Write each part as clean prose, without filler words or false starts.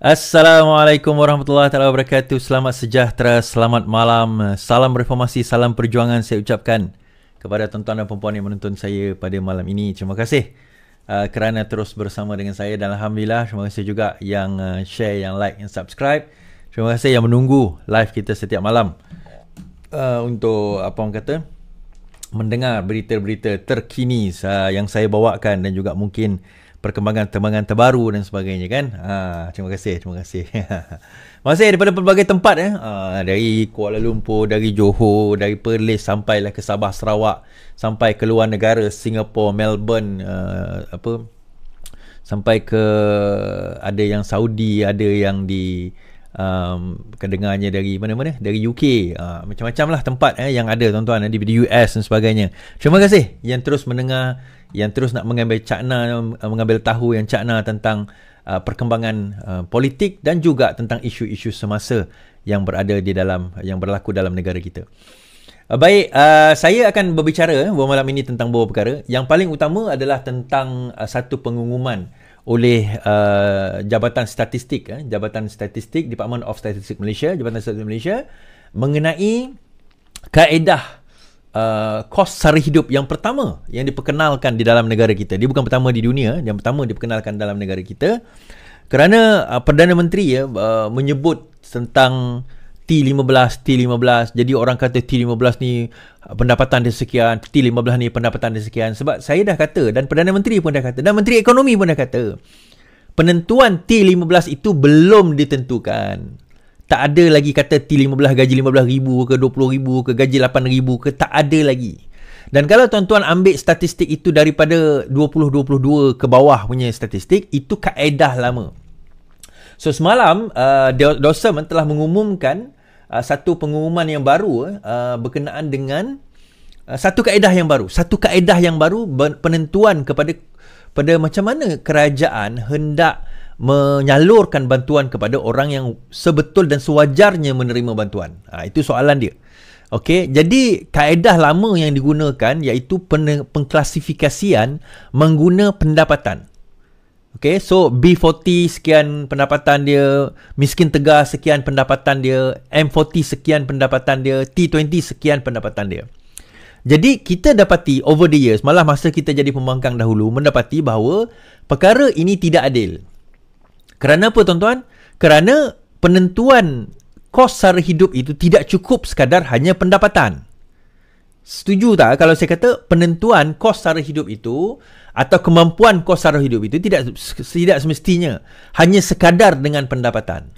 Assalamualaikum warahmatullahi taala wabarakatuh. Selamat sejahtera, selamat malam. Salam reformasi, salam perjuangan saya ucapkan kepada tuan-tuan dan puan-puan yang menonton saya pada malam ini. Terima kasih kerana terus bersama dengan saya dan alhamdulillah terima kasih juga yang share, yang like, yang subscribe. Terima kasih yang menunggu live kita setiap malam untuk apa orang kata mendengar berita-berita terkini yang saya bawakan dan juga mungkin perkembangan-perkembangan terbaru dan sebagainya kan. Terima kasih. Masih daripada pelbagai tempat dari Kuala Lumpur, dari Johor, dari Perlis sampailah ke Sabah Sarawak, sampai ke luar negara Singapura, Melbourne, sampai ke ada yang Saudi, ada yang di kedengarnya dari mana-mana, dari UK, macam-macam lah tempat yang ada tuan-tuan, di US dan sebagainya. Terima kasih yang terus mendengar, yang terus nak mengambil tahu yang cakna tentang perkembangan politik dan juga tentang isu-isu semasa yang berada di dalam, yang berlaku dalam negara kita. Baik, saya akan berbicara malam ini tentang beberapa perkara. Yang paling utama adalah tentang satu pengumuman oleh Jabatan Statistik Department of Statistics Malaysia, Jabatan Statistik Malaysia, mengenai kaedah kos sara hidup yang pertama yang diperkenalkan di dalam negara kita. Dia bukan pertama di dunia, yang pertama diperkenalkan dalam negara kita kerana Perdana Menteri menyebut tentang T15. Jadi orang kata T15 ni pendapatan dia sekian, T15 ni pendapatan dia sekian. Sebab saya dah kata dan Perdana Menteri pun dah kata dan Menteri Ekonomi pun dah kata, penentuan T15 itu belum ditentukan. Tak ada lagi kata T15 gaji RM15,000 ke RM20,000 ke gaji RM8,000 ke, tak ada lagi. Dan kalau tuan-tuan ambil statistik itu daripada 2022 ke bawah punya statistik, itu kaedah lama. So semalam Dawsam telah mengumumkan satu pengumuman yang baru berkenaan dengan satu kaedah yang baru. Satu kaedah yang baru penentuan kepada macam mana kerajaan hendak menyalurkan bantuan kepada orang yang sebetul dan sewajarnya menerima bantuan. Itu soalan dia. Okey, jadi kaedah lama yang digunakan iaitu pengklasifikasian mengguna pendapatan. Okey, so B40 sekian pendapatan dia, miskin tegar sekian pendapatan dia, M40 sekian pendapatan dia, T20 sekian pendapatan dia. Jadi kita dapati over the years, malah masa kita jadi pembangkang dahulu, mendapati bahawa perkara ini tidak adil. Kerana apa tuan-tuan? Kerana penentuan kos sara hidup itu tidak cukup sekadar hanya pendapatan. Setuju tak kalau saya kata penentuan kos sara hidup itu atau kemampuan kos sara hidup itu tidak semestinya hanya sekadar dengan pendapatan.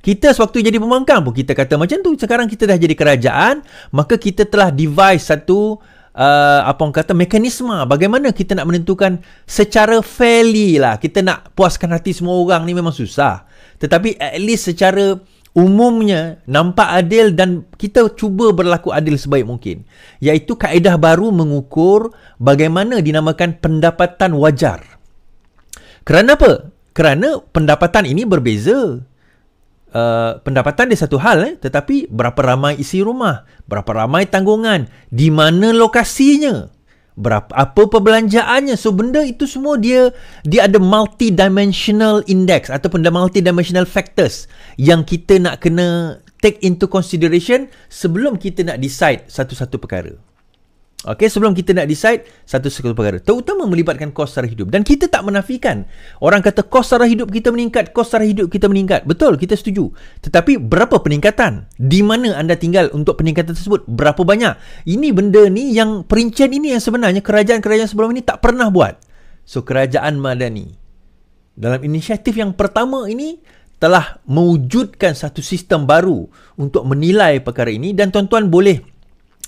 Kita sewaktu jadi pembangkang pun kita kata macam tu. Sekarang kita dah jadi kerajaan, maka kita telah devise satu mekanisme bagaimana kita nak menentukan secara fairly lah. Kita nak puaskan hati semua orang ni memang susah, tetapi at least secara umumnya nampak adil dan kita cuba berlaku adil sebaik mungkin, iaitu kaedah baru mengukur bagaimana dinamakan pendapatan wajar. Kerana apa? Kerana pendapatan ini berbeza. Pendapatan dia satu hal, tetapi berapa ramai isi rumah, berapa ramai tanggungan, di mana lokasinya, apa perbelanjaannya. So benda itu semua dia ada multi-dimensional index ataupun multi-dimensional factors yang kita nak kena take into consideration sebelum kita nak decide satu-satu perkara. Okey, sebelum kita nak decide satu-satu perkara, terutama melibatkan kos sara hidup. Dan kita tak menafikan. Orang kata kos sara hidup kita meningkat, kos sara hidup kita meningkat. Betul, kita setuju. Tetapi berapa peningkatan? Di mana anda tinggal untuk peningkatan tersebut? Berapa banyak? Ini benda ni yang perincian ini yang sebenarnya kerajaan-kerajaan sebelum ini tak pernah buat. So kerajaan Madani dalam inisiatif yang pertama ini telah mewujudkan satu sistem baru untuk menilai perkara ini, dan tuan-tuan boleh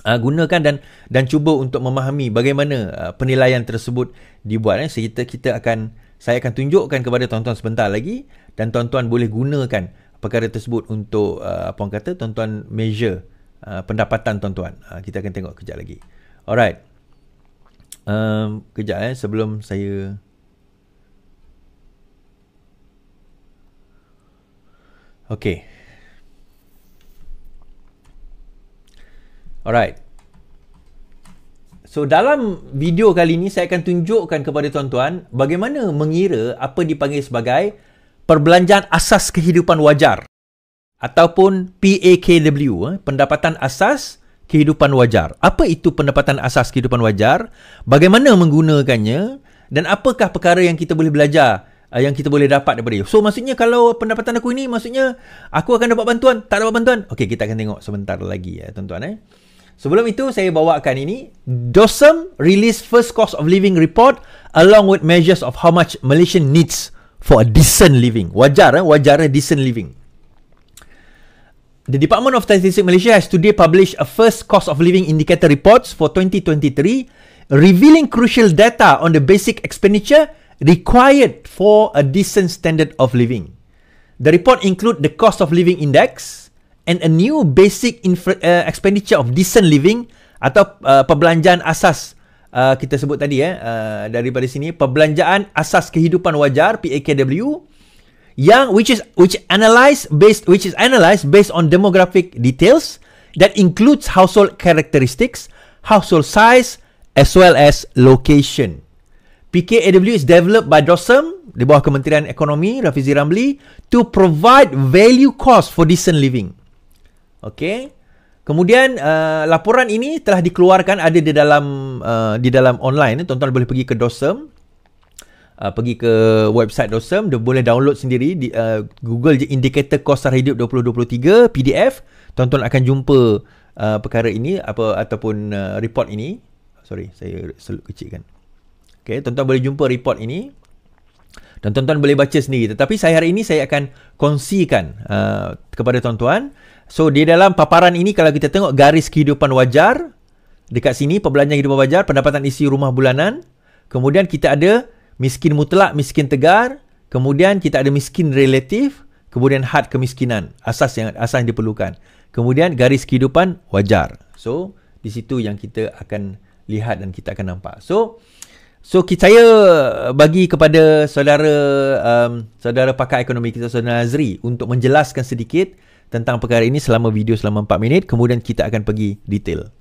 gunakan dan cuba untuk memahami bagaimana penilaian tersebut dibuat. Saya akan tunjukkan kepada tuan-tuan sebentar lagi, dan tuan-tuan boleh gunakan perkara tersebut untuk tuan-tuan measure pendapatan tuan-tuan. Kita akan tengok kejap lagi. Alright. Kejap sebelum saya okey. Alright. So dalam video kali ini saya akan tunjukkan kepada tuan-tuan bagaimana mengira apa dipanggil sebagai perbelanjaan asas kehidupan wajar ataupun PAKW, pendapatan asas kehidupan wajar. Apa itu pendapatan asas kehidupan wajar? Bagaimana menggunakannya dan apakah perkara yang kita boleh belajar, yang kita boleh dapat daripada dia. So maksudnya kalau pendapatan aku ini, maksudnya aku akan dapat bantuan, tak dapat bantuan. Okey, kita akan tengok sebentar lagi ya tuan-tuan. Sebelum itu saya bawakan ini, DOSM release first cost of living report along with measures of how much Malaysian needs for a decent living. Wajar decent living. The Department of Statistics Malaysia has today published a first cost of living indicator reports for 2023, revealing crucial data on the basic expenditure required for a decent standard of living. The report include the cost of living index and a new basic expenditure of decent living atau perbelanjaan asas kita sebut tadi daripada sini, perbelanjaan asas kehidupan wajar PAKW, yang which is analysed based on demographic details that includes household characteristics, household size as well as location. PKAW is developed by DOSM di bawah Kementerian Ekonomi Rafizi Ramli to provide value cost for decent living. Okey. Kemudian laporan ini telah dikeluarkan, ada di dalam online. Tuan-tuan boleh pergi ke DOSM, pergi ke website DOSM, dia boleh download sendiri di Google je indikator kos sara hidup 2023 PDF. Tuan-tuan akan jumpa perkara ini ataupun report ini. Sorry, saya kecilkan. Okey, tuan-tuan boleh jumpa report ini dan tuan-tuan boleh baca sendiri. Tetapi hari ini saya akan kongsikan kepada tuan-tuan. So di dalam paparan ini, kalau kita tengok garis kehidupan wajar dekat sini, perbelanjaan kehidupan wajar, pendapatan isi rumah bulanan, kemudian kita ada miskin mutlak, miskin tegar, kemudian kita ada miskin relatif, kemudian had kemiskinan, asas yang diperlukan, kemudian garis kehidupan wajar. So di situ yang kita akan lihat dan kita akan nampak. So saya bagi kepada saudara pakar ekonomi kita, saudara Nazri, untuk menjelaskan sedikit tentang perkara ini selama 4 minit. Kemudian kita akan pergi detail.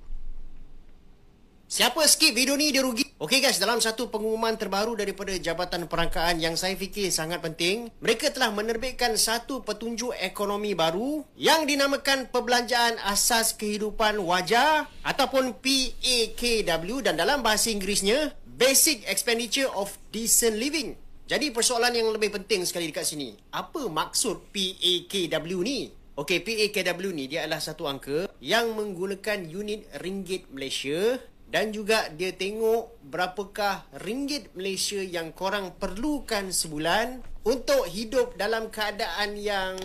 Siapa skip video ni dia rugi. Okey guys, dalam satu pengumuman terbaru daripada Jabatan Perangkaan yang saya fikir sangat penting, mereka telah menerbitkan satu petunjuk ekonomi baru yang dinamakan Perbelanjaan Asas Kehidupan Wajar ataupun PAKW, dan dalam bahasa Inggerisnya Basic Expenditure of Decent Living. Jadi persoalan yang lebih penting sekali dekat sini, apa maksud PAKW ni? Okey, PAKW ni dia adalah satu angka yang menggunakan unit ringgit Malaysia, dan juga dia tengok berapakah ringgit Malaysia yang korang perlukan sebulan untuk hidup dalam keadaan yang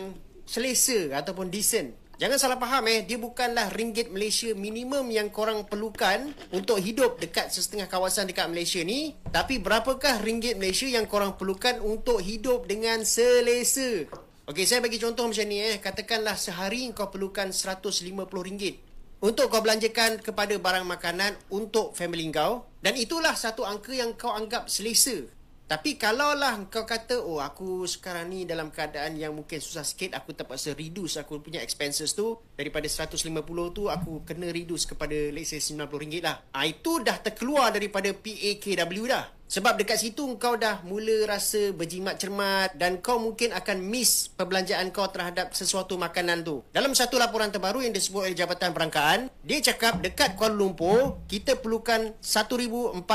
selesa ataupun decent. Jangan salah faham dia bukanlah ringgit Malaysia minimum yang korang perlukan untuk hidup dekat setengah kawasan dekat Malaysia ni, tapi berapakah ringgit Malaysia yang korang perlukan untuk hidup dengan selesa. Okey, saya bagi contoh macam ni katakanlah sehari kau perlukan RM150 untuk kau belanjakan kepada barang makanan untuk family kau, dan itulah satu angka yang kau anggap selesa. Tapi kalaulah kau kata, oh aku sekarang ni dalam keadaan yang mungkin susah sikit, aku terpaksa reduce aku punya expenses tu, daripada 150 tu aku kena reduce kepada let's say RM90 lah. Itu dah terkeluar daripada PAKW dah. Sebab dekat situ kau dah mula rasa berjimat cermat dan kau mungkin akan miss perbelanjaan kau terhadap sesuatu makanan tu. Dalam satu laporan terbaru yang disebut oleh Jabatan Perangkaan, dia cakap dekat Kuala Lumpur kita perlukan 1,487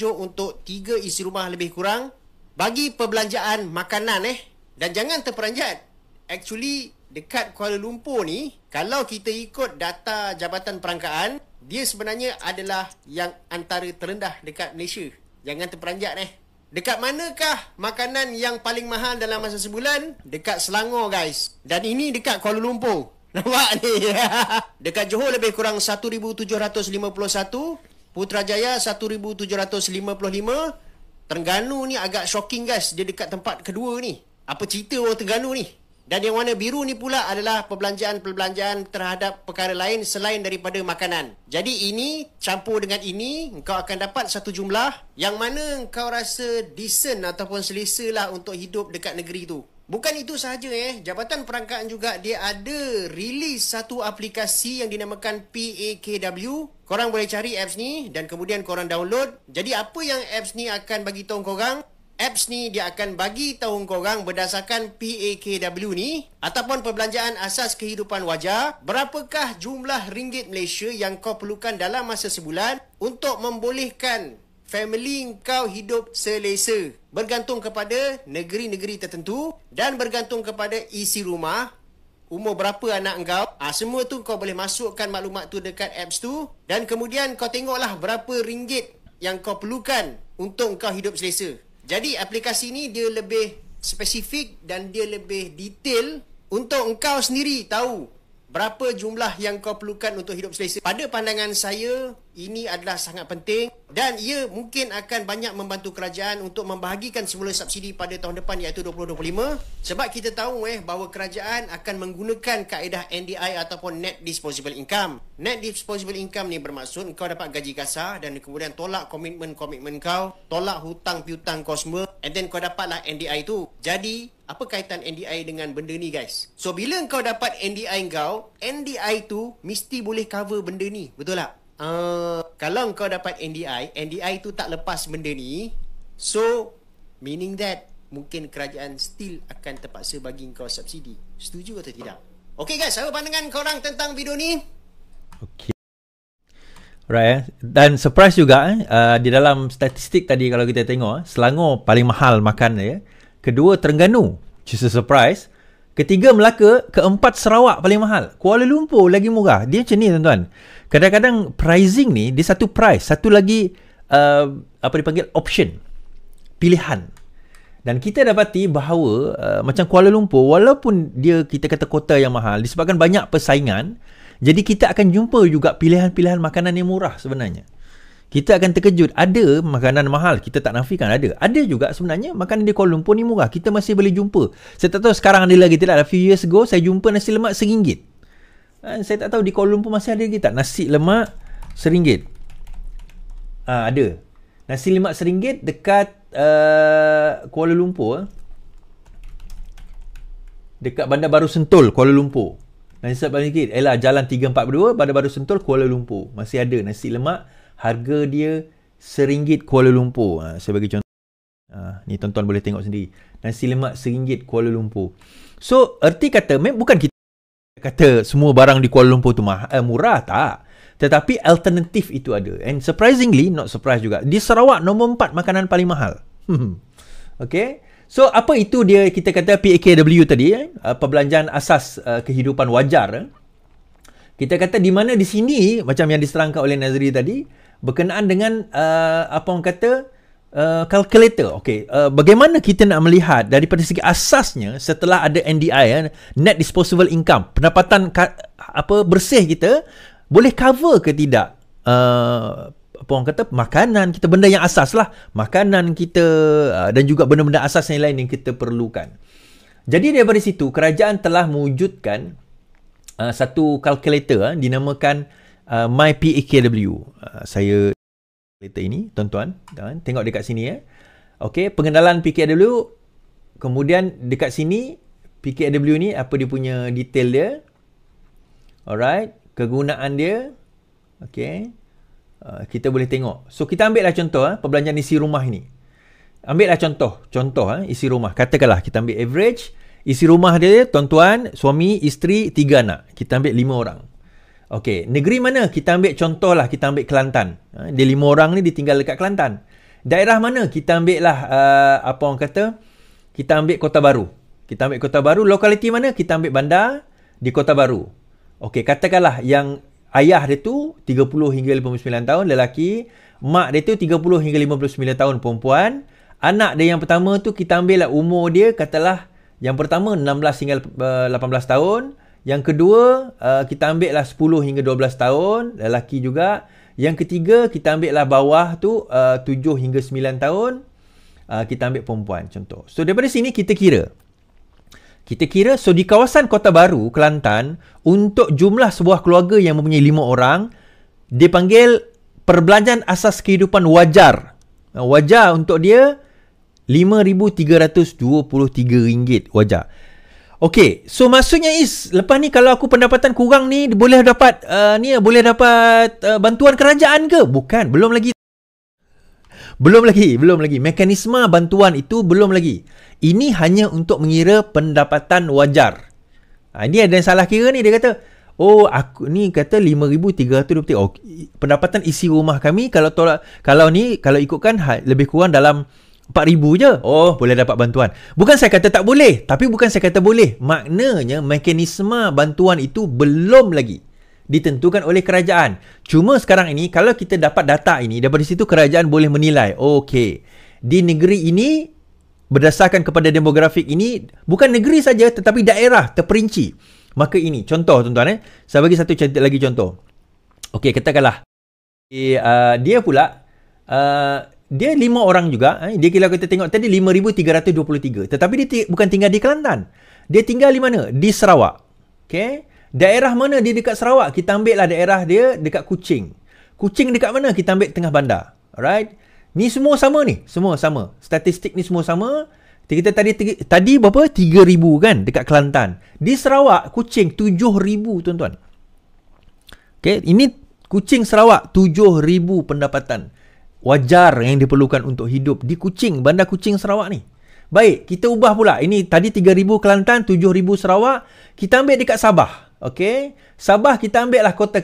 untuk 3 isi rumah lebih kurang bagi perbelanjaan makanan Dan jangan terperanjat, actually dekat Kuala Lumpur ni, kalau kita ikut data Jabatan Perangkaan, dia sebenarnya adalah yang antara terendah dekat Malaysia. Jangan terperanjat Dekat manakah makanan yang paling mahal dalam masa sebulan? Dekat Selangor guys. Dan ini dekat Kuala Lumpur. Nampak ni? Dekat Johor lebih kurang 1,751, Putrajaya 1,755, Terengganu ni agak shocking guys, dia dekat tempat kedua ni. Apa cerita orang Terengganu ni? Dan yang warna biru ni pula adalah perbelanjaan terhadap perkara lain selain daripada makanan. Jadi ini campur dengan ini, engkau akan dapat satu jumlah yang mana engkau rasa decent ataupun selesa lah untuk hidup dekat negeri tu. Bukan itu sahaja Jabatan Perangkaan juga dia ada release satu aplikasi yang dinamakan PAKW. Korang boleh cari apps ni dan kemudian korang download. Jadi apa yang apps ni akan bagi tahu korang? apps ni dia akan bagi tahu korang berdasarkan PAKW ni ataupun perbelanjaan asas kehidupan wajar, berapakah jumlah ringgit Malaysia yang kau perlukan dalam masa sebulan untuk membolehkan family kau hidup selesa, bergantung kepada negeri-negeri tertentu dan bergantung kepada isi rumah, umur berapa anak kau. Semua tu kau boleh masukkan maklumat tu dekat apps tu dan kemudian kau tengoklah berapa ringgit yang kau perlukan untuk kau hidup selesa. Jadi aplikasi ni dia lebih spesifik dan dia lebih detail untuk engkau sendiri tahu berapa jumlah yang kau perlukan untuk hidup selesa. Pada pandangan saya, ini adalah sangat penting dan ia mungkin akan banyak membantu kerajaan untuk membahagikan semula subsidi pada tahun depan iaitu 2025 sebab kita tahu bahawa kerajaan akan menggunakan kaedah NDI ataupun Net Disposable Income. Net Disposable Income ni bermaksud kau dapat gaji kasar dan kemudian tolak komitmen-komitmen kau, tolak hutang piutang kau semua and then kau dapatlah NDI tu. Jadi, apa kaitan NDI dengan benda ni guys? So, bila kau dapat NDI kau, NDI tu mesti boleh cover benda ni. Betul tak? Kalau kau dapat NDI tu tak lepas benda ni, so meaning that mungkin kerajaan still akan terpaksa bagi kau subsidi. Setuju atau tidak? Okay guys, apa pandangan korang tentang video ni? Okay. Right. Dan surprise juga di dalam statistik tadi kalau kita tengok, Selangor paling mahal makan dia. Kedua Terengganu, which is a surprise. Ketiga Melaka, keempat Sarawak paling mahal. Kuala Lumpur lagi murah. Dia macam ni tuan-tuan. Kadang-kadang pricing ni dia satu price, satu lagi apa dipanggil option, pilihan. Dan kita dapati bahawa macam Kuala Lumpur walaupun dia kita kata kota yang mahal disebabkan banyak persaingan, jadi kita akan jumpa juga pilihan-pilihan makanan yang murah sebenarnya. Kita akan terkejut, ada makanan mahal, kita tak nafikan ada. Ada juga sebenarnya makanan di Kuala Lumpur ni murah, kita masih boleh jumpa. Saya tak tahu sekarang ada lagi tidak. A few years ago saya jumpa nasi lemak RM1. Saya tak tahu di Kuala Lumpur masih ada lagi tak nasi lemak RM1. Ada. Nasi lemak RM1 dekat Kuala Lumpur. Dekat Bandar Baru Sentul, Kuala Lumpur. Nasi lemak RM1. Jalan 342 Bandar Baru Sentul, Kuala Lumpur. Masih ada nasi lemak. Harga dia RM1 Kuala Lumpur. Saya bagi contoh. Ni tuan-tuan boleh tengok sendiri. Nasi lemak RM1 Kuala Lumpur. So, erti kata, bukan kita kata semua barang di Kuala Lumpur tu murah, tak. Tetapi alternatif itu ada. And surprisingly, not surprise juga, di Sarawak nombor 4 makanan paling mahal. Okay. So, apa itu dia kita kata PAKW tadi, perbelanjaan asas kehidupan wajar. Kita kata di mana di sini, macam yang diserangkan oleh Nazri tadi, berkenaan dengan apa orang kata calculator. Okey, bagaimana kita nak melihat daripada segi asasnya setelah ada NDI, net disposable income, pendapatan bersih kita boleh cover ke tidak apa orang kata makanan kita, benda yang asas lah, makanan kita dan juga benda-benda asas yang lain yang kita perlukan. Jadi daripada situ kerajaan telah mewujudkan satu calculator dinamakan MyPAKW. Saya calculator ini tuan-tuan tengok dekat sini ya. Okey, pengenalan PKW, kemudian dekat sini PKW ni apa dia punya detail dia. Alright, kegunaan dia. Okey. Kita boleh tengok. So kita ambillah contoh perbelanjaan isi rumah ini. Ambillah contoh isi rumah. Katakanlah kita ambil average isi rumah dia, tuan-tuan, suami, isteri, 3 anak. Kita ambil 5 orang. Okey, negeri mana? Kita ambil contohlah, kita ambil Kelantan. Dia 5 orang ni ditinggal dekat Kelantan. Daerah mana? Kita ambil lah, apa orang kata, kita ambil Kota Baru. Kita ambil Kota Baru. Lokaliti mana? Kita ambil bandar di Kota Baru. Okey, katakanlah yang ayah dia tu 30 hingga 59 tahun, lelaki. Mak dia tu 30 hingga 59 tahun, perempuan. Anak dia yang pertama tu kita ambil lah umur dia, katalah yang pertama 16 hingga 18 tahun. Yang kedua kita ambil lah 10 hingga 12 tahun, lelaki juga. Yang ketiga kita ambil lah bawah tu 7 hingga 9 tahun, kita ambil perempuan contoh. So daripada sini kita kira. So di kawasan Kota Baru, Kelantan, untuk jumlah sebuah keluarga yang mempunyai 5 orang, dipanggil perbelanjaan asas kehidupan wajar. Wajar untuk dia RM5,323 wajar. Okey, so maksudnya lepas ni kalau aku pendapatan kurang ni boleh dapat bantuan kerajaan ke? Bukan, belum lagi. Belum lagi. Mekanisme bantuan itu belum lagi. Ini hanya untuk mengira pendapatan wajar. Ini ada yang salah kira ni. Dia kata, oh, aku ni kata 5,320. Oh, pendapatan isi rumah kami kalau ikutkan lebih kurang dalam 4,000 je. Oh, boleh dapat bantuan. Bukan saya kata tak boleh, tapi bukan saya kata boleh. Maknanya mekanisme bantuan itu belum lagi ditentukan oleh kerajaan. Cuma sekarang ini kalau kita dapat data ini, daripada situ kerajaan boleh menilai, okey, di negeri ini berdasarkan kepada demografik ini, bukan negeri saja tetapi daerah terperinci. Maka ini contoh tuan-tuan, saya bagi satu lagi contoh. Okey, katakanlah dia pula dia 5 orang juga. Dia kalau kita tengok tadi 5,323. Tetapi dia bukan tinggal di Kelantan. Dia tinggal di mana? Di Sarawak. Okey. Daerah mana dia dekat Sarawak? Kita ambil lah daerah dia dekat Kuching. Kuching dekat mana? Kita ambil tengah bandar. Alright? Ni semua sama ni. Semua sama. Statistik ni semua sama. Kita tadi berapa? 3,000 kan dekat Kelantan. Di Sarawak, Kuching 7,000 tuan-tuan. Okay? Ini Kuching Sarawak 7,000 pendapatan wajar yang diperlukan untuk hidup di Kuching, bandar Kuching Sarawak ni. Baik, kita ubah pula. Ini tadi 3,000 Kelantan, 7,000 Sarawak. Kita ambil dekat Sabah. Okey, Sabah kita ambil lah kota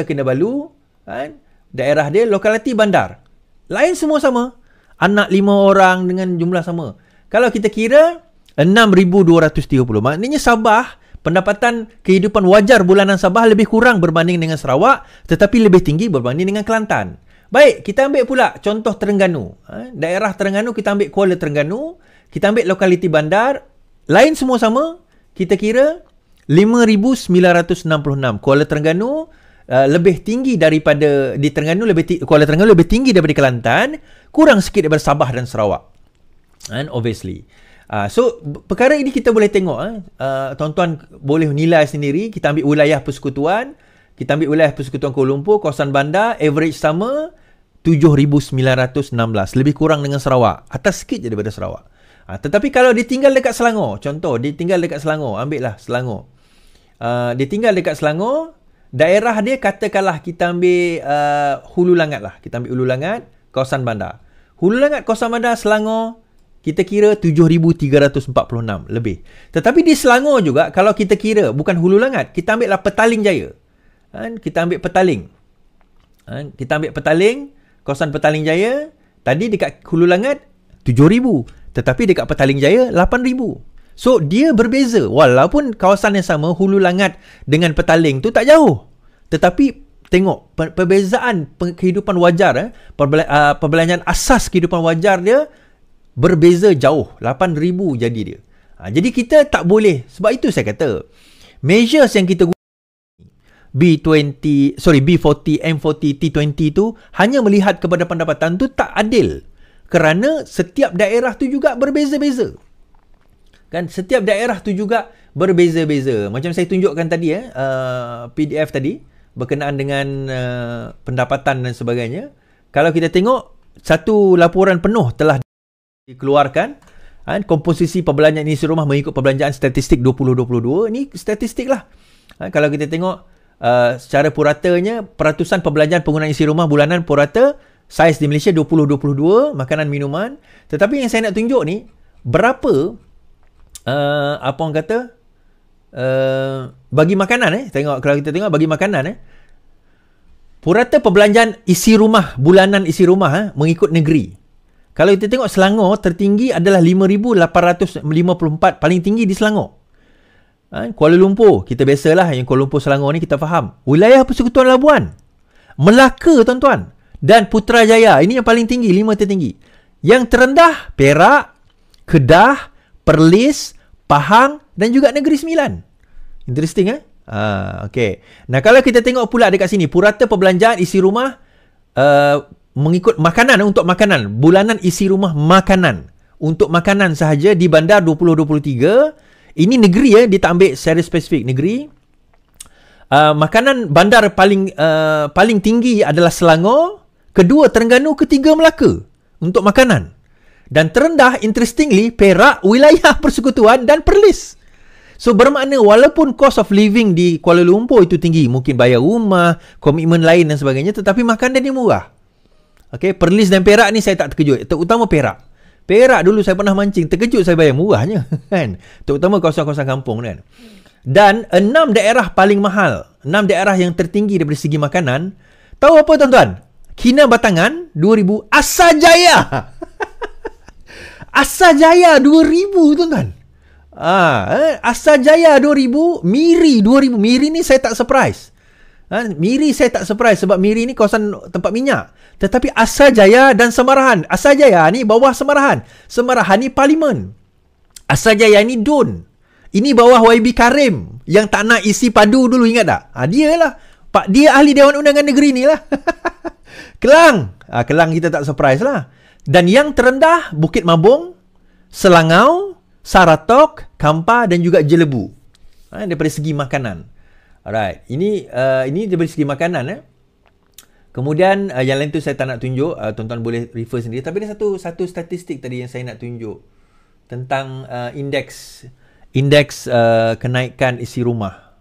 Kinabalu, kan? Daerah dia lokaliti bandar. Lain semua sama. Anak 5 orang dengan jumlah sama. Kalau kita kira 6,230. Maknanya Sabah, pendapatan kehidupan wajar bulanan Sabah lebih kurang berbanding dengan Sarawak, tetapi lebih tinggi berbanding dengan Kelantan. Baik, kita ambil pula contoh Terengganu. Daerah Terengganu kita ambil Kuala Terengganu, kita ambil lokaliti bandar, lain semua sama. Kita kira 5,966. Kuala Terengganu lebih tinggi daripada di Terengganu, Kuala Terengganu lebih tinggi daripada Kelantan, kurang sikit daripada Sabah dan Sarawak. And obviously. So perkara ini kita boleh tengok, tuan-tuan boleh nilai sendiri. Kita ambil wilayah persekutuan, kita ambil wilayah persekutuan Kuala Lumpur, kawasan bandar, average sama 7,916, lebih kurang dengan Sarawak, atas sikit je daripada Sarawak. Tetapi kalau dia tinggal dekat Selangor, contoh dia tinggal dekat Selangor, ambil lah Selangor. Dia tinggal dekat Selangor, daerah dia katakanlah kita ambil Hulu Langat lah. Kita ambil Hulu Langat, kawasan bandar. Hulu Langat, kawasan bandar Selangor, kita kira 7,346 lebih. Tetapi di Selangor juga, kalau kita kira bukan Hulu Langat, kita ambil lah Petaling Jaya. Kita ambil Petaling. Kita ambil Petaling, kawasan Petaling Jaya. Tadi dekat Hulu Langat 7,000. Tetapi dekat Petaling Jaya 8,000. So dia berbeza. Walaupun kawasan yang sama, Hulu Langat dengan Petaling tu tak jauh. Tetapi tengok perbezaan kehidupan wajar, perbelanjaan asas kehidupan wajar dia berbeza jauh. 8,000 jadi dia. Jadi kita tak boleh. Sebab itu saya kata measures yang kita B40, M40, T20 tu hanya melihat kepada pendapatan tu tak adil. Kerana setiap daerah tu juga berbeza-beza. Kan, setiap daerah tu juga berbeza-beza. Macam saya tunjukkan tadi, PDF tadi berkenaan dengan pendapatan dan sebagainya. Kalau kita tengok, satu laporan penuh telah dikeluarkan, komposisi perbelanjaan isi rumah mengikut perbelanjaan statistik 2022. Ini statistik lah. Kalau kita tengok secara puratanya, peratusan perbelanjaan penggunaan isi rumah bulanan purata saiz di Malaysia 2022, makanan minuman. Tetapi yang saya nak tunjuk ni, berapa apa orang kata, bagi makanan, tengok, kalau kita tengok bagi makanan, purata perbelanjaan isi rumah, bulanan isi rumah mengikut negeri. Kalau kita tengok Selangor, tertinggi adalah 5,854, paling tinggi di Selangor. Kuala Lumpur, kita biasalah yang Kuala Lumpur Selangor ni kita faham. Wilayah Persekutuan Labuan, Melaka tuan-tuan, dan Putrajaya, ini yang paling tinggi, 5 tertinggi. Yang terendah Perak, Kedah, Perlis, Pahang dan juga Negeri Sembilan. Interesting okay. Nah, kalau kita tengok pula dekat sini, purata perbelanjaan isi rumah mengikut makanan, untuk makanan, bulanan isi rumah makanan, untuk makanan sahaja di bandar 2023. Ini negeri, dia tak ambil secara spesifik negeri. Makanan bandar paling tinggi adalah Selangor, kedua Terengganu, ketiga Melaka untuk makanan. Dan terendah, interestingly, Perak, wilayah persekutuan dan Perlis. So bermakna walaupun cost of living di Kuala Lumpur itu tinggi, mungkin bayar rumah, komitmen lain dan sebagainya, tetapi makanan dia murah. Okay, Perlis dan Perak ni saya tak terkejut. Terutama Perak. Perak dulu saya pernah mancing, terkejut saya bayar murahnya kan. Terutama kawasan-kawasan kampung kan. Dan 6 daerah paling mahal, 6 daerah yang tertinggi daripada segi makanan. Tahu apa tuan-tuan? Kinabatangan 2000, Asajaya. Asajaya 2000 tuan-tuan. Asajaya 2000, Miri 2000. Miri ni saya tak surprise. Miri saya tak surprise sebab Miri ni kawasan tempat minyak. Tetapi Asajaya dan Semarahan. Asajaya ni bawah Semarahan. Semarahan ni Parlimen. Asajaya ni Dun. Ini bawah YB Karim yang tak nak isi padu dulu, ingat tak? Dia lah. Dia ahli Dewan Undangan Negeri ni lah. Kelang. Kelang kita tak surprise lah. Dan yang terendah Bukit Mabung, Selangau, Saratok, Kampar dan juga Jelebu. Daripada segi makanan. Alright, ini daripada segi makanan. Kemudian yang lain tu saya tak nak tunjuk, tuan-tuan boleh refer sendiri. Tapi ada satu statistik tadi yang saya nak tunjuk tentang indeks kenaikan isi rumah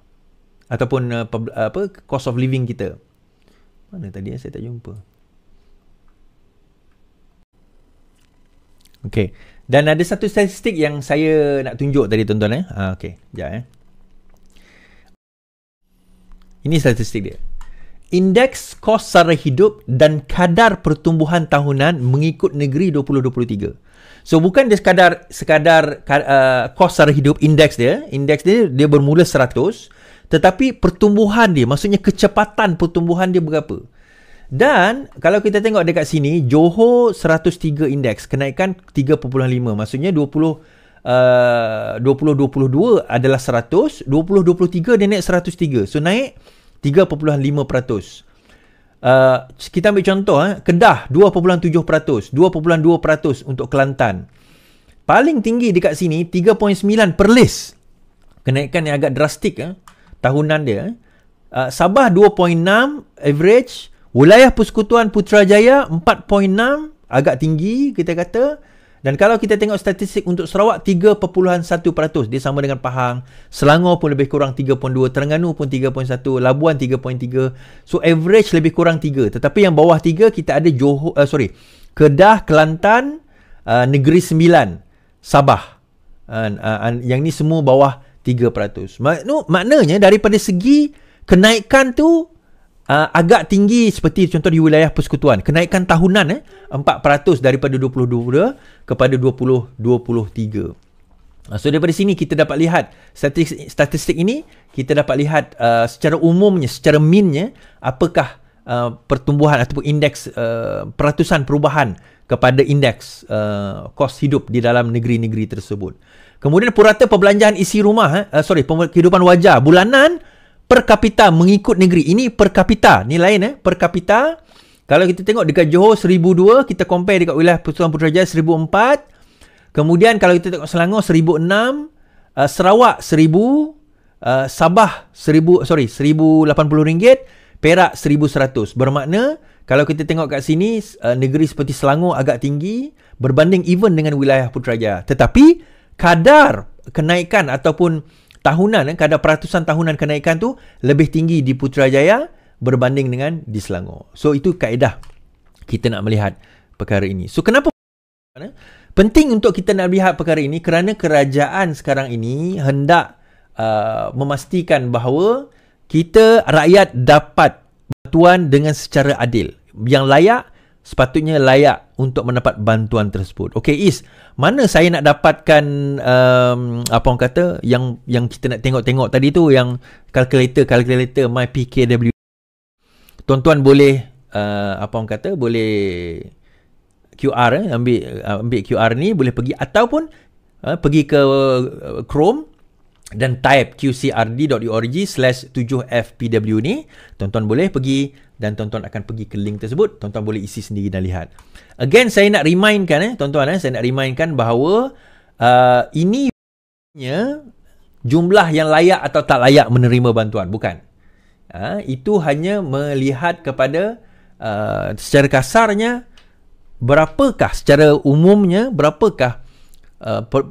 ataupun cost of living kita. Mana tadi saya tak jumpa. Okay, dan ada satu statistik yang saya nak tunjuk tadi tuan-tuan. Okay, sekejap Ini statistik dia. Indeks kos sara hidup dan kadar pertumbuhan tahunan mengikut negeri 2023. So bukan dia sekadar kos sara hidup, indeks dia bermula 100, tetapi pertumbuhan dia, maksudnya kecepatan pertumbuhan dia berapa. Dan kalau kita tengok dekat sini, Johor 103 indeks, kenaikan 3.5, maksudnya 2022 adalah 100, 2023 dia naik 103. So naik 3.5%. Kita ambil contoh, Kedah 2.7%, 2.2% untuk Kelantan. Paling tinggi dekat sini 3.9 Perlis. Kenaikan yang agak drastik tahunan dia. Sabah 2.6 average. Wilayah Persekutuan Putrajaya 4.6, agak tinggi kita kata. Dan kalau kita tengok statistik untuk Sarawak 3.1%, dia sama dengan Pahang. Selangor pun lebih kurang 3.2, Terengganu pun 3.1, Labuan 3.3. So average lebih kurang 3. Tetapi yang bawah 3 kita ada Kedah, Kelantan, Negeri Sembilan, Sabah. Yang ni semua bawah 3%. Maknanya daripada segi kenaikan tu agak tinggi, seperti contoh di wilayah Persekutuan. Kenaikan tahunan 4% daripada 2022 kepada 2023. So daripada sini kita dapat lihat statistik ini, kita dapat lihat secara umumnya, secara meannya, apakah pertumbuhan ataupun indeks peratusan perubahan kepada indeks kos hidup di dalam negeri-negeri tersebut. Kemudian purata perbelanjaan isi rumah, kehidupan wajar bulanan per kapita mengikut negeri. Ini per kapita, ni lain per kapita. Kalau kita tengok dekat Johor 1002, kita compare dekat wilayah Persekutuan Putrajaya 1004. Kemudian kalau kita tengok Selangor 1006, Sarawak 1000, Sabah 1080 ringgit, Perak 1100. Bermakna kalau kita tengok kat sini negeri seperti Selangor agak tinggi berbanding even dengan wilayah Putrajaya. Tetapi kadar kenaikan ataupun tahunan, kadar peratusan tahunan kenaikan tu lebih tinggi di Putrajaya berbanding dengan di Selangor. So itu kaedah kita nak melihat perkara ini. So kenapa penting untuk kita nak lihat perkara ini? Kerana kerajaan sekarang ini hendak memastikan bahawa kita rakyat dapat bantuan dengan secara adil. Yang layak, sepatutnya layak untuk mendapat bantuan tersebut. Okay, Is, mana saya nak dapatkan apa orang kata yang kita nak tengok tadi tu, yang calculator MyPKW. Tuan-tuan boleh apa orang kata, boleh QR, ambil QR ni, boleh pergi ataupun pergi ke Chrome dan type qcrd.org/7fpw ni. Tuan-tuan boleh pergi dan tuan-tuan akan pergi ke link tersebut. Tuan-tuan boleh isi sendiri dan lihat. Again, saya nak remindkan tuan-tuan, saya nak remindkan bahawa ini jumlah yang layak atau tak layak menerima bantuan, bukan. Itu hanya melihat kepada secara kasarnya berapakah, secara umumnya berapakah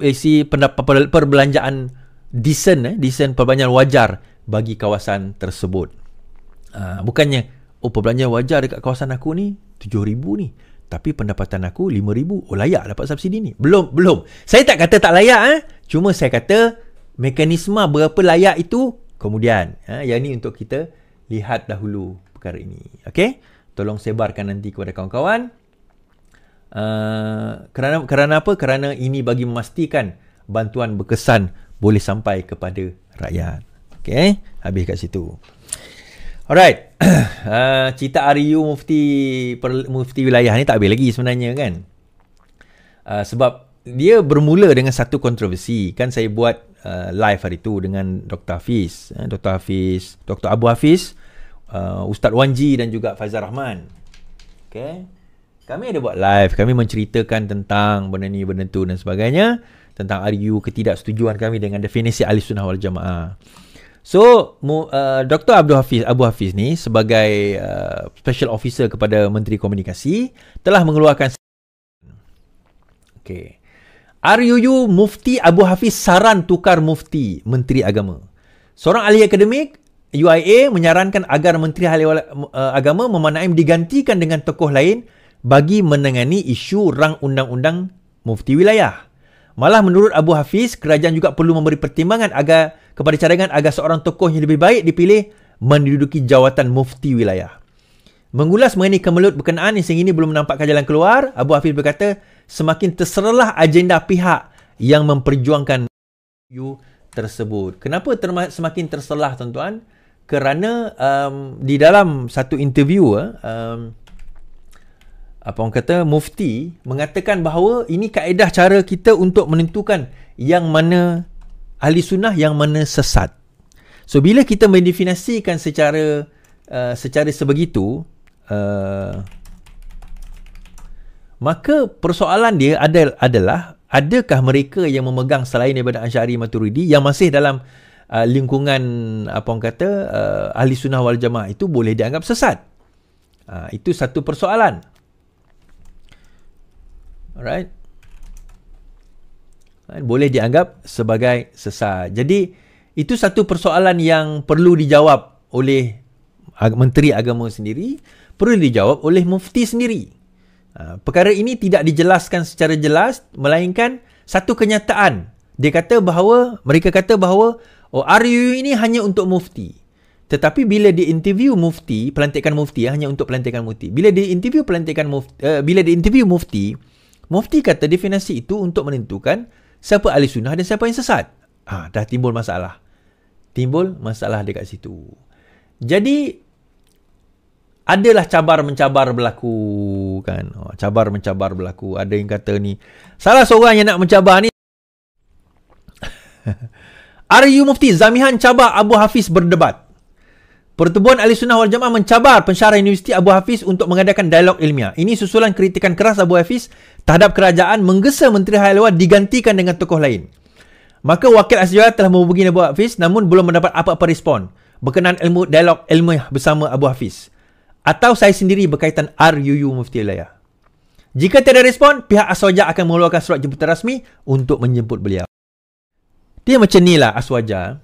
isi perbelanjaan decent perbelanjaan wajar bagi kawasan tersebut. Bukannya perbelanjaan wajar dekat kawasan aku ni 7,000 ni. Tapi pendapatan aku 5,000. Oh, layak dapat subsidi ni. Belum. Saya tak kata tak layak. Cuma saya kata mekanisme berapa layak itu kemudian. Yang ni untuk kita lihat dahulu perkara ini. Okey? Tolong sebarkan nanti kepada kawan-kawan. Kerana apa? Kerana ini bagi memastikan bantuan berkesan boleh sampai kepada rakyat. Okey? Habis kat situ. Alright. Cerita RU mufti wilayah ni tak habis lagi sebenarnya kan. Sebab dia bermula dengan satu kontroversi. Kan saya buat live hari tu dengan Dr. Hafiz. Dr. Abu Hafiz, Ustaz Wanji dan juga Faizal Rahman. Okay. Kami ada buat live. Kami menceritakan tentang benda ni, benda tu dan sebagainya. Tentang RU, ketidaksetujuan kami dengan definisi Ahli Sunnah wal Jamaah. So, Dr. Abu Hafiz ni sebagai Special Officer kepada Menteri Komunikasi telah mengeluarkan RUU Mufti Abu Hafiz saran tukar Mufti Menteri Agama. Seorang ahli akademik UIA menyarankan agar Menteri Agama Memanaim digantikan dengan tokoh lain bagi menangani isu rang undang-undang Mufti Wilayah. Malah menurut Abu Hafiz, kerajaan juga perlu memberi pertimbangan kepada cadangan agar seorang tokoh yang lebih baik dipilih menduduki jawatan Mufti Wilayah. Mengulas mengenai kemelut berkenaan yang sehingga ini belum menampakkan jalan keluar, Abu Hafiz berkata, semakin terserahlah agenda pihak yang memperjuangkan isu tersebut. Kenapa semakin terserah, tuan-tuan? Kerana di dalam satu interview, Mufti mengatakan bahawa ini kaedah cara kita untuk menentukan yang mana ahli sunnah, yang mana sesat. So, bila kita mendefinisikan secara sebegitu, maka persoalan dia adalah adakah mereka yang memegang selain daripada Asy'ari Maturidi yang masih dalam lingkungan ahli sunnah wal jamaah itu boleh dianggap sesat? Itu satu persoalan. Alright. Boleh dianggap sebagai sesat. Jadi itu satu persoalan yang perlu dijawab oleh Menteri Agama sendiri, perlu dijawab oleh Mufti sendiri. Perkara ini tidak dijelaskan secara jelas, melainkan satu kenyataan. Mereka kata bahawa RUU ini hanya untuk Mufti. Tetapi bila diinterview Mufti, pelantikan Mufti hanya untuk pelantikan Mufti. Bila diinterview Mufti, Mufti kata definisi itu untuk menentukan siapa ahli sunnah dan siapa yang sesat. Dah timbul masalah. Timbul masalah dekat situ. Jadi adalah cabar-mencabar berlaku kan. Cabar-mencabar berlaku. Ada yang kata ni, salah seorang yang nak mencabar ni. RU Mufti Zamihan cabar Abu Hafiz berdebat. Pertubuhan Ahli Sunnah wal Jamaah mencabar pensyarah Universiti Abu Hafiz untuk mengadakan dialog ilmiah. Ini susulan kritikan keras Abu Hafiz terhadap kerajaan menggesa Menteri Haiwan digantikan dengan tokoh lain. Maka wakil asjara telah menghubungi Abu Hafiz namun belum mendapat apa-apa respon berkenaan dialog ilmiah bersama Abu Hafiz. Atau saya sendiri berkaitan RUU Mufti Wilayah. Jika tiada respon, pihak Aswaja akan mengeluarkan surat jemputan rasmi untuk menjemput beliau. Dia macam ni lah Aswaja.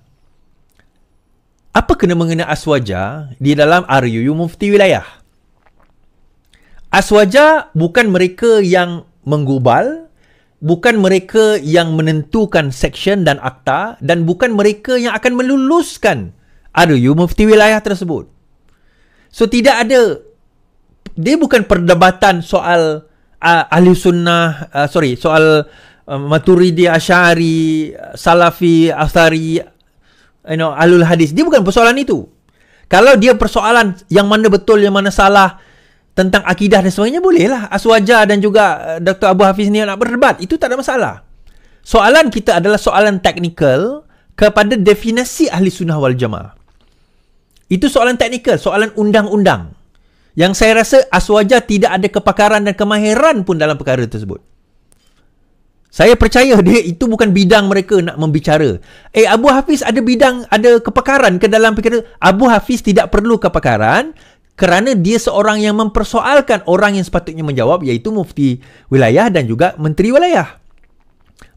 Apa kena-mengena Aswaja di dalam RUU Mufti Wilayah? Aswaja bukan mereka yang menggubal, bukan mereka yang menentukan seksyen dan akta, dan bukan mereka yang akan meluluskan RUU Mufti Wilayah tersebut. So, tidak ada, dia bukan perdebatan soal ahli sunnah, soal Maturidi, Asy'ari, Salafi, Athari, Ahlul Hadis. Dia bukan persoalan itu. Kalau dia persoalan yang mana betul, yang mana salah tentang akidah dan sebagainya, bolehlah Aswaja dan juga Dr. Abu Hafiz ni nak berdebat. Itu tak ada masalah. Soalan kita adalah soalan teknikal kepada definisi Ahli Sunnah wal Jamaah. Itu soalan teknikal, soalan undang-undang. Yang saya rasa Aswaja tidak ada kepakaran dan kemahiran pun dalam perkara tersebut. Saya percaya dia itu bukan bidang mereka nak membicara. Abu Hafiz ada kepakaran ke dalam perkara. Abu Hafiz tidak perlu kepakaran kerana dia seorang yang mempersoalkan orang yang sepatutnya menjawab, iaitu Mufti Wilayah dan juga Menteri Wilayah.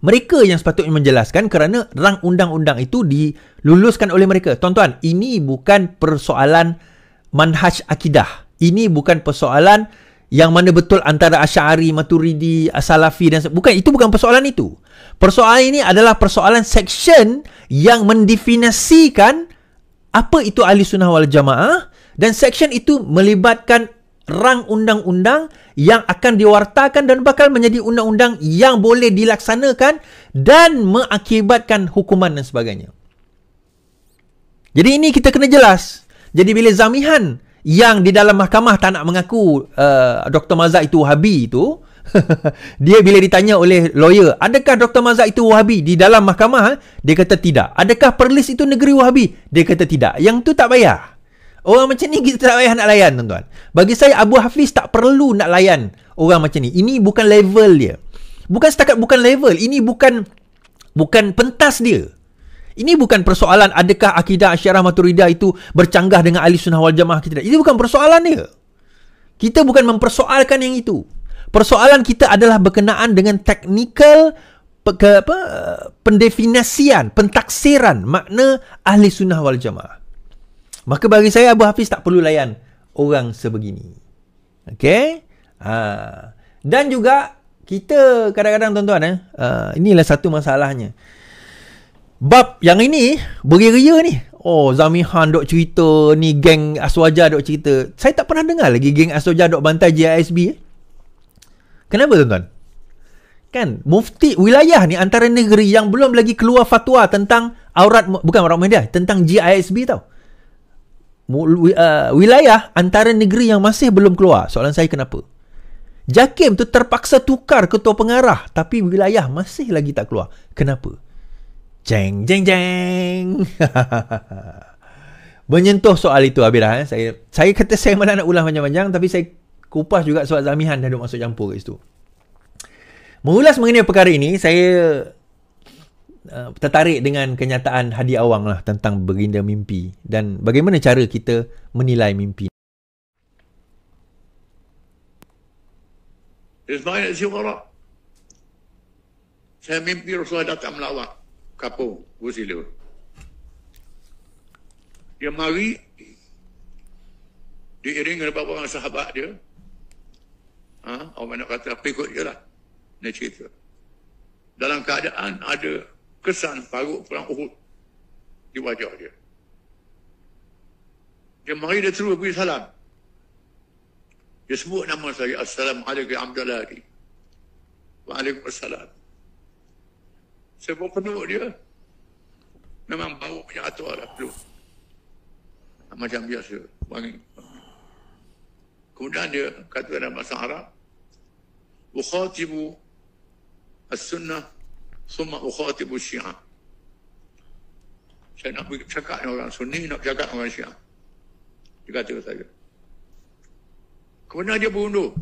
Mereka yang sepatutnya menjelaskan kerana rang undang-undang itu diluluskan oleh mereka. Tuan-tuan, ini bukan persoalan manhaj akidah. Ini bukan persoalan yang mana betul antara Asy'ari, Maturidi, Salafi dan bukan, itu bukan persoalan itu. Persoalan ini adalah persoalan section yang mendefinisikan apa itu Ahli Sunnah wal Jamaah, dan section itu melibatkan rang undang-undang yang akan diwartakan dan bakal menjadi undang-undang yang boleh dilaksanakan dan mengakibatkan hukuman dan sebagainya. Jadi ini kita kena jelas. Jadi bila Zamihan yang di dalam mahkamah tak nak mengaku Dr. Mazhab itu Wahabi itu, dia bila ditanya oleh lawyer, adakah Dr. Mazhab itu Wahabi, di dalam mahkamah, dia kata tidak. Adakah Perlis itu negeri Wahabi? Dia kata tidak. Yang tu tak payah. Orang macam ni kita tak payah nak layan, tuan-tuan. Bagi saya, Abu Hafiz tak perlu nak layan orang macam ni. Ini bukan level dia. Bukan setakat bukan level. Ini bukan pentas dia. Ini bukan persoalan adakah akidah Asy'ariyah Maturidah itu bercanggah dengan Ahli Sunnah wal Jamaah kita. Itu bukan persoalan dia. Kita bukan mempersoalkan yang itu. Persoalan kita adalah berkenaan dengan teknikal pendefinisian, pentaksiran makna Ahli Sunnah wal Jamaah. Maka bagi saya, Abu Hafiz tak perlu layan orang sebegini. Okey? Dan juga kita kadang-kadang, tuan-tuan, inilah satu masalahnya. Bab yang ini beria-ria ni. Oh, Zamihan dok cerita ni, geng Aswaja dok cerita. Saya tak pernah dengar lagi geng Aswaja dok bantai JISB. Kenapa, tuan-tuan? Kan mufti wilayah ni antara negeri yang belum lagi keluar fatwa tentang bukan aurat media, tentang JISB tau. Wilayah antara negeri yang masih belum keluar. Soalan saya, kenapa? JAKIM tu terpaksa tukar ketua pengarah, tapi wilayah masih lagi tak keluar. Kenapa? Jeng jeng jeng. Menyentuh soal itu habis dah. Saya kata saya malah nak ulang panjang-panjang, tapi saya kupas juga soal Zamihan dah duk masuk campur kat situ. Mengulas mengenai perkara ini, saya tertarik dengan kenyataan Hadi Awang lah tentang baginda mimpi dan bagaimana cara kita menilai mimpi. Ismail Al-Ziwara, saya mimpi Rasulullah datang melawat kapung Wusila. Dia mari diiringi oleh beberapa orang sahabat dia. Orang nak kata pikut je lah. Dia cerita. Dalam keadaan ada kesan parut perang Uhud di wajah dia. Dia mari, dia terus beri salam. Dia sebut nama saya. Assalamualaikum Abdullahi. Waalaikumsalam. Saya pun penuh dia. Memang bau punya atur lah. Penuh. Macam biasa. Wangi. Kemudian dia kata dalam bahasa Arab, ukhatibu as-sunnah summa ukhatibu syiah. Saya nak bercakap dengan orang Sunni, nak bercakap dengan orang Syiah. Dia kata ke saya. Kemudian dia berundur.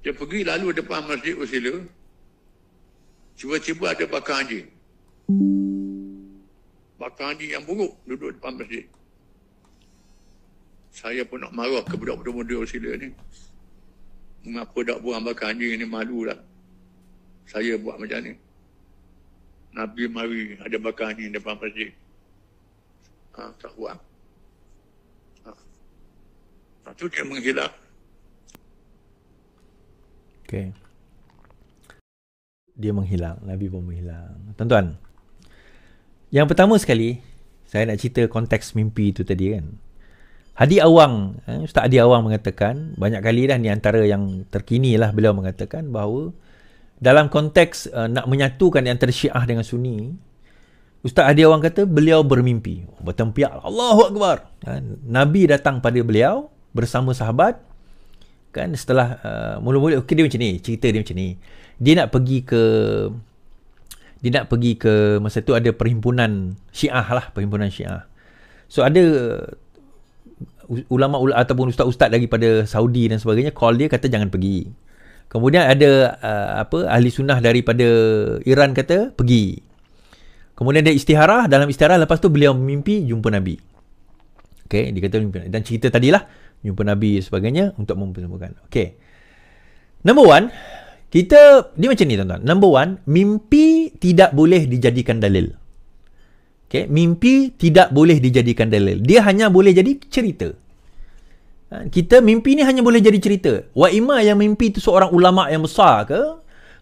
Dia pergi lalu depan Masjid Wusila. Tiba-tiba ada bakar anjing. Bakar anjing yang buruk duduk depan masjid. Saya pun nak marah ke budak-budak muda Wusila ni. Mengapa tak buang bakar anjing ni, malulah. Saya buat macam ni. Nabi mari ada bakar anjing depan masjid. Tak buang. Itu dia menghilang. Okay. Dia menghilang. Nabi pun menghilang. Tuan-tuan, yang pertama sekali, saya nak cerita konteks mimpi itu tadi kan. Hadi Awang, Ustaz Hadi Awang mengatakan, banyak kali dah ni antara yang terkini lah beliau mengatakan bahawa dalam konteks nak menyatukan antara Syiah dengan Sunni, Ustaz Hadi Awang kata beliau bermimpi. Bertempiak, Allahu Akbar. Nabi datang pada beliau bersama sahabat. Kan setelah mula-mula dia macam ni, cerita dia macam ni. Dia nak pergi ke masa tu ada perhimpunan Syiah lah, perhimpunan Syiah. So ada ulama ataupun ustaz-ustaz daripada Saudi dan sebagainya call dia, kata jangan pergi. Kemudian ada ahli sunnah daripada Iran kata pergi. Kemudian dia istikharah, dalam istikharah lepas tu beliau mimpi jumpa Nabi. Okey, dia kata mimpi. Dan cerita tadilah jumpa Nabi dan sebagainya untuk mempertemukan. Okey. Number one, dia macam ni tuan-tuan. Number one, mimpi tidak boleh dijadikan dalil. Okay? Mimpi tidak boleh dijadikan dalil. Dia hanya boleh jadi cerita. Kita mimpi ni hanya boleh jadi cerita. Wa imma yang mimpi tu seorang ulama yang besar ke,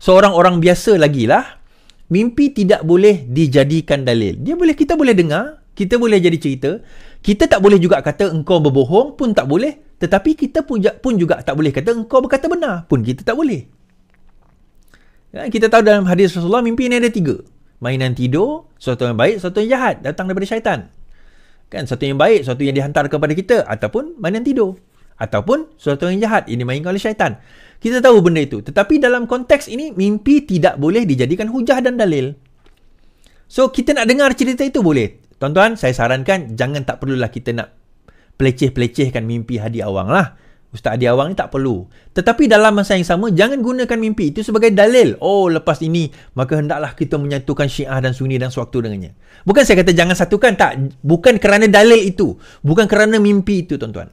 seorang orang biasa lagi lah, mimpi tidak boleh dijadikan dalil. Kita boleh dengar, kita boleh jadi cerita. Kita tak boleh juga kata engkau berbohong pun tak boleh. Tetapi kita pun juga tak boleh kata engkau berkata benar pun kita tak boleh. Kita tahu dalam hadis Rasulullah, mimpi ni ada 3. Mainan tidur, sesuatu yang baik, sesuatu yang jahat, datang daripada syaitan. Sesuatu yang baik, sesuatu yang dihantar kepada kita, ataupun mainan tidur, ataupun sesuatu yang jahat, ini mainkan oleh syaitan. Kita tahu benda itu. Tetapi dalam konteks ini, mimpi tidak boleh dijadikan hujah dan dalil. So, kita nak dengar cerita itu boleh. Tuan-tuan, saya sarankan jangan, tak perlulah kita nak peleceh-pelecehkan mimpi Hadi Awang lah. Ustaz Hadi Awang ni tak perlu. Tetapi dalam masa yang sama, jangan gunakan mimpi itu sebagai dalil. Oh, lepas ini, maka hendaklah kita menyatukan Syiah dan Sunni dan sewaktu dengannya. Bukan saya kata jangan satukan. Tak. Bukan kerana dalil itu. Bukan kerana mimpi itu, tuan-tuan.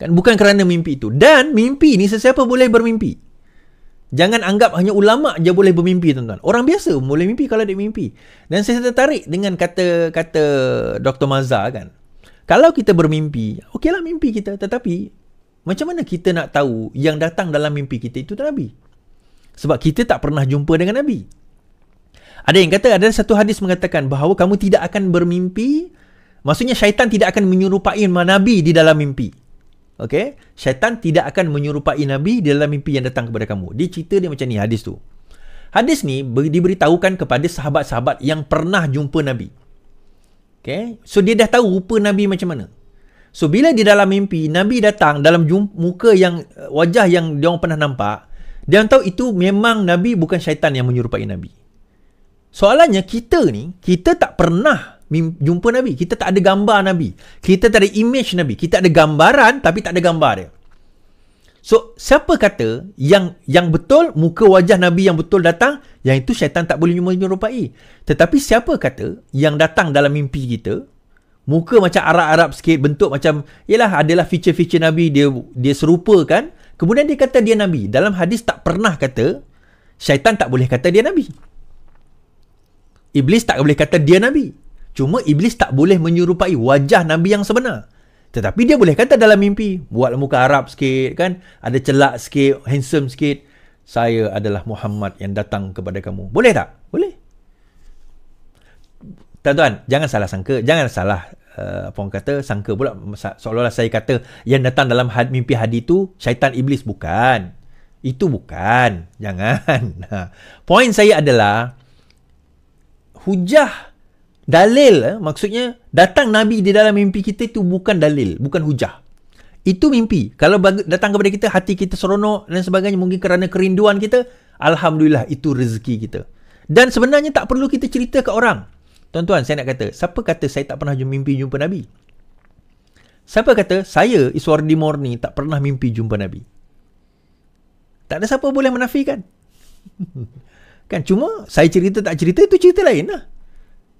Bukan kerana mimpi itu. Dan mimpi ni sesiapa boleh bermimpi. Jangan anggap hanya ulama' je boleh bermimpi, tuan-tuan. Orang biasa boleh mimpi kalau dia mimpi. Dan saya tertarik dengan kata Dr. Mazhar kan. Kalau kita bermimpi, okeylah mimpi kita. Tetapi, macam mana kita nak tahu yang datang dalam mimpi kita itu Nabi? Sebab kita tak pernah jumpa dengan Nabi. Ada yang kata, ada satu hadis mengatakan bahawa kamu tidak akan bermimpi. Maksudnya syaitan tidak akan menyerupai Nabi di dalam mimpi. Okay? Syaitan tidak akan menyerupai Nabi di dalam mimpi yang datang kepada kamu. Dia cerita dia macam ni, hadis tu. Hadis ni diberitahukan kepada sahabat-sahabat yang pernah jumpa Nabi. Okay? So, dia dah tahu rupa Nabi macam mana. So, bila di dalam mimpi, Nabi datang dalam muka yang, wajah yang dia orang pernah nampak, dia orang tahu itu memang Nabi, bukan syaitan yang menyerupai Nabi. Soalannya, kita tak pernah jumpa Nabi. Kita tak ada gambar Nabi. Kita tak ada image Nabi. Kita ada gambaran, tapi tak ada gambar dia. So, siapa kata yang betul, muka wajah Nabi yang betul datang, yang itu syaitan tak boleh menyerupai. Tetapi siapa kata yang datang dalam mimpi kita, muka macam Arab-Arab sikit, bentuk macam, adalah feature-feature Nabi, dia serupakan, kemudian dia kata dia Nabi. Dalam hadis tak pernah kata, syaitan tak boleh kata dia Nabi. Iblis tak boleh kata dia Nabi. Cuma Iblis tak boleh menyerupai wajah Nabi yang sebenar. Tetapi dia boleh kata dalam mimpi, buatlah muka Arab sikit kan, ada celak sikit, handsome sikit, saya adalah Muhammad yang datang kepada kamu. Boleh tak? Boleh. Tuan-tuan, jangan salah sangka, jangan salah orang kata, sangka pula seolah-olah saya kata yang datang dalam mimpi Hadi tu syaitan iblis. Bukan. Itu bukan. Jangan. Poin saya adalah hujah, dalil, maksudnya datang Nabi di dalam mimpi kita itu bukan dalil, bukan hujah. Itu mimpi. Kalau datang kepada kita, hati kita seronok dan sebagainya, mungkin kerana kerinduan kita, alhamdulillah, itu rezeki kita. Dan sebenarnya tak perlu kita cerita ke orang. Tuan-tuan, saya nak kata, siapa kata saya tak pernah mimpi jumpa Nabi? Siapa kata saya, Iswardi Morni, tak pernah mimpi jumpa Nabi? Tak ada siapa boleh menafikan. Kan, cuma saya cerita tak cerita, itu cerita lain lah.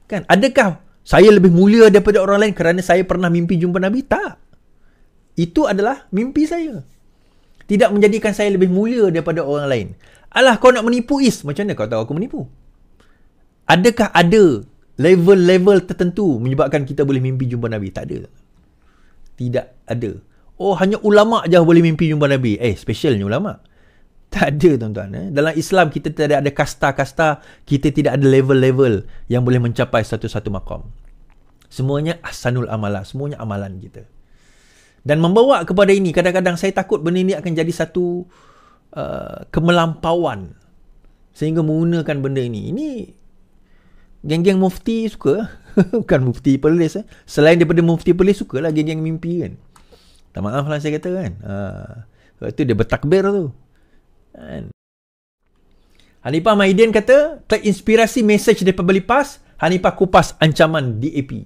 Kan, adakah saya lebih mulia daripada orang lain kerana saya pernah mimpi jumpa Nabi? Tak. Itu adalah mimpi saya. Tidak menjadikan saya lebih mulia daripada orang lain. Alah, kau nak menipu Is. Macam mana kau tahu aku menipu? Adakah ada level-level tertentu menyebabkan kita boleh mimpi jumpa Nabi? Tak ada. Tidak ada. Oh, hanya ulama' je boleh mimpi jumpa Nabi. Specialnya ulama'. Tak ada, tuan-tuan. Dalam Islam, kita tidak ada kasta-kasta. Kita tidak ada level-level yang boleh mencapai satu-satu maqam. Semuanya ahsanul amalah. Semuanya amalan kita. Dan membawa kepada ini, kadang-kadang saya takut benda ini akan jadi satu kemelampauan. Sehingga menggunakan benda ini. Ini geng-geng mufti suka. Bukan mufti Perlis. Selain daripada mufti Perlis, sukalah geng-geng mimpi kan. Tak maaf lah saya kata kan. Sebab tu dia bertakbir tu. Hanifah Maidin kata, terinspirasi mesej daripada Lipas, Hanifah kupas ancaman DAP.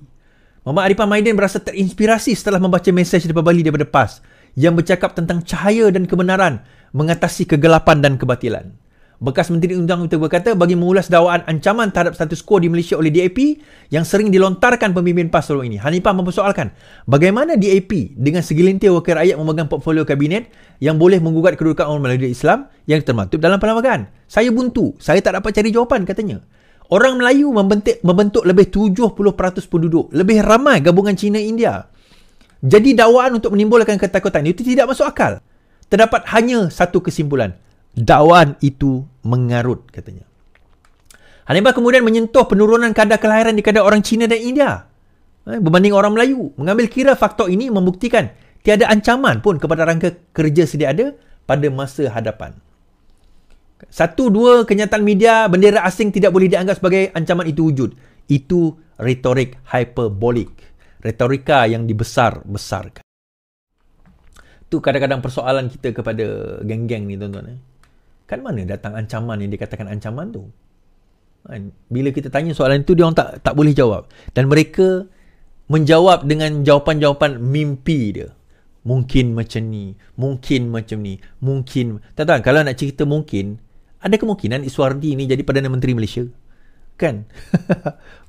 Muhammad Arifah Maidin berasa terinspirasi setelah membaca mesej daripada Bali daripada PAS yang bercakap tentang cahaya dan kebenaran mengatasi kegelapan dan kebatilan. Bekas Menteri Undang-Undang berkata, bagi mengulas dakwaan ancaman terhadap status quo di Malaysia oleh DAP yang sering dilontarkan pemimpin PAS sebelum ini, Hanifah mempersoalkan bagaimana DAP dengan segelintir wakil rakyat memegang portfolio kabinet yang boleh menggugat kedudukan orang Melayu Islam yang termaktub dalam perlembagaan. Saya buntu, saya tak dapat cari jawapan, katanya. Orang Melayu membentuk lebih 70% penduduk. Lebih ramai gabungan China-India. Jadi dakwaan untuk menimbulkan ketakutan itu tidak masuk akal. Terdapat hanya satu kesimpulan. Dakwaan itu mengarut, katanya. Hannibal kemudian menyentuh penurunan kadar kelahiran di kadar orang Cina dan India berbanding orang Melayu. Mengambil kira faktor ini membuktikan tiada ancaman pun kepada rangka kerja sedia ada pada masa hadapan. Satu, dua kenyataan media bendera asing tidak boleh dianggap sebagai ancaman itu wujud. Itu retorik hyperbolik. Retorika yang dibesar-besarkan. Itu kadang-kadang persoalan kita kepada geng-geng ni, tuan-tuan. Kan mana datang ancaman yang dikatakan ancaman tu? Bila kita tanya soalan itu, dia orang tak boleh jawab. Dan mereka menjawab dengan jawapan-jawapan mimpi dia. Mungkin macam ni, mungkin macam ni, mungkin. Tuan-tuan, kalau nak cerita mungkin, ada kemungkinan Iswardi ni jadi Perdana Menteri Malaysia. Kan?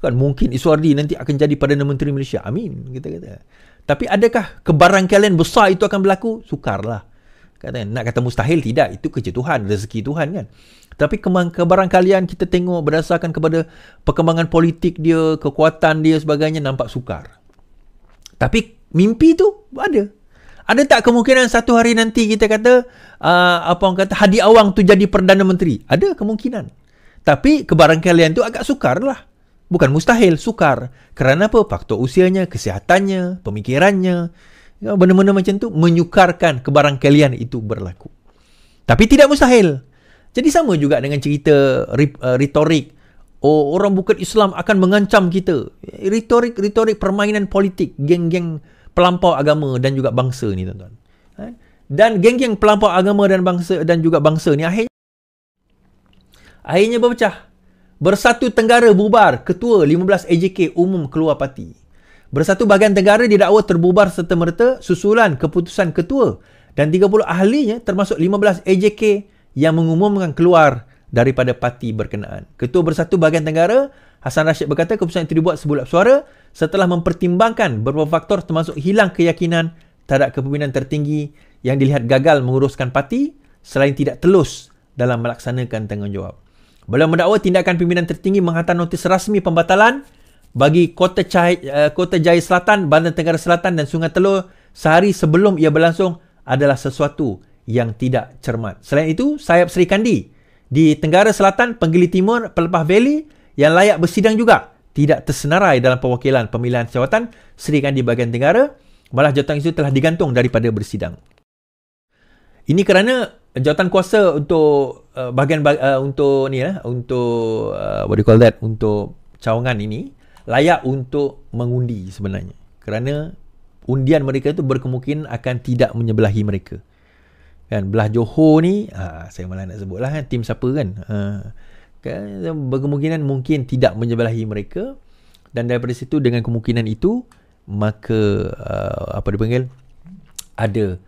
Kan mungkin Iswardi nanti akan jadi Perdana Menteri Malaysia. Amin, kita kata. Tapi adakah kebarangkalian besar itu akan berlaku? Sukarlah. Nak kata mustahil, tidak. Itu kerja Tuhan, rezeki Tuhan kan. Tapi kebarangkalian kita tengok berdasarkan kepada perkembangan politik dia, kekuatan dia sebagainya, nampak sukar. Tapi mimpi tu ada. Ada tak kemungkinan satu hari nanti kita kata Hadi Awang tu jadi Perdana Menteri? Ada kemungkinan. Tapi kebarangkalian tu agak sukar lah. Bukan mustahil, sukar. Kerana apa? Faktor usianya, kesihatannya, pemikirannya. Benda-benda macam tu menyukarkan kebarangkalian itu berlaku. Tapi tidak mustahil. Jadi sama juga dengan cerita retorik. Orang bukan Islam akan mengancam kita. Retorik permainan politik. Geng-geng pelampau agama dan juga bangsa ni, tuan-tuan. Dan geng-geng pelampau agama dan juga bangsa ni akhirnya berpecah. Bersatu Tenggara bubar. Ketua 15 AJK umum keluar parti. Bersatu Bahagian Tenggara didakwa terbubar serta-merta susulan keputusan ketua dan 30 ahlinya termasuk 15 AJK yang mengumumkan keluar daripada parti berkenaan. Ketua Bersatu Bahagian Tenggara Hassan Rashid berkata keputusan itu dibuat sebulat suara setelah mempertimbangkan beberapa faktor termasuk hilang keyakinan terhadap kepimpinan tertinggi yang dilihat gagal menguruskan parti selain tidak telus dalam melaksanakan tanggungjawab. Beliau mendakwa tindakan pimpinan tertinggi menghantar notis rasmi pembatalan bagi Kota Jaya Selatan, Bandan Tenggara Selatan dan Sungai Telur sehari sebelum ia berlangsung adalah sesuatu yang tidak cermat. Selain itu, sayap Seri Kandi di Tenggara Selatan, Penggili Timur, Pelepah Valley yang layak bersidang juga tidak tersenarai dalam perwakilan pemilihan jawatan Seri Kandi bahagian Tenggara, malah jawatan itu telah digantung daripada bersidang. Ini kerana jawatan kuasa untuk untuk cawangan ini layak untuk mengundi sebenarnya. Kerana undian mereka itu berkemungkinan akan tidak menyebelahi mereka. Kan, belah Johor ni, saya malah nak sebutlah kan, tim siapa kan. Berkemungkinan mungkin tidak menyebelahi mereka. Dan daripada situ, dengan kemungkinan itu, maka ada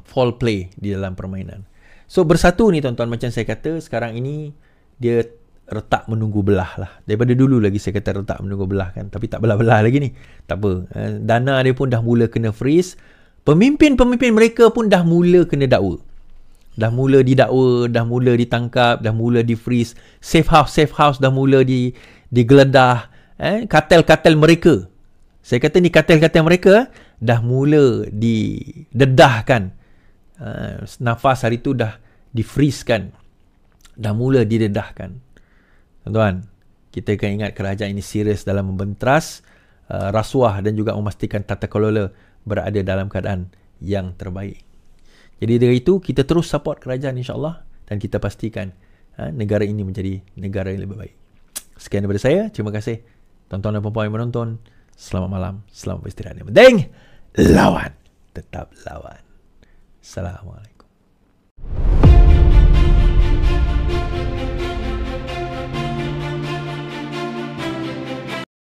foul play di dalam permainan. So bersatu ni tuan-tuan, macam saya kata sekarang ini dia retak menunggu belah lah. Daripada dulu lagi saya kata retak menunggu belah kan. Tapi tak belah-belah lagi ni. Tak apa. Dana dia pun dah mula kena freeze. Pemimpin-pemimpin mereka pun dah mula kena dakwa. Dah mula didakwa, dah mula ditangkap, dah mula di freeze. Safe house dah mula digeledah. Kartel-kartel mereka. Saya kata ni kartel-kartel mereka dah mula didedahkan. Nafas hari tu dah di-freeze kan. Dah mula didedahkan. Tuan-tuan, kita akan ingat kerajaan ini serius dalam membenteras rasuah dan juga memastikan tata kelola berada dalam keadaan yang terbaik. Jadi dari itu, kita terus support kerajaan insyaAllah dan kita pastikan negara ini menjadi negara yang lebih baik. Sekian daripada saya. Terima kasih tuan-tuan dan puan-puan yang menonton. Selamat malam. Selamat beristirahat. Yang penting, lawan. Tetap lawan. Assalamualaikum.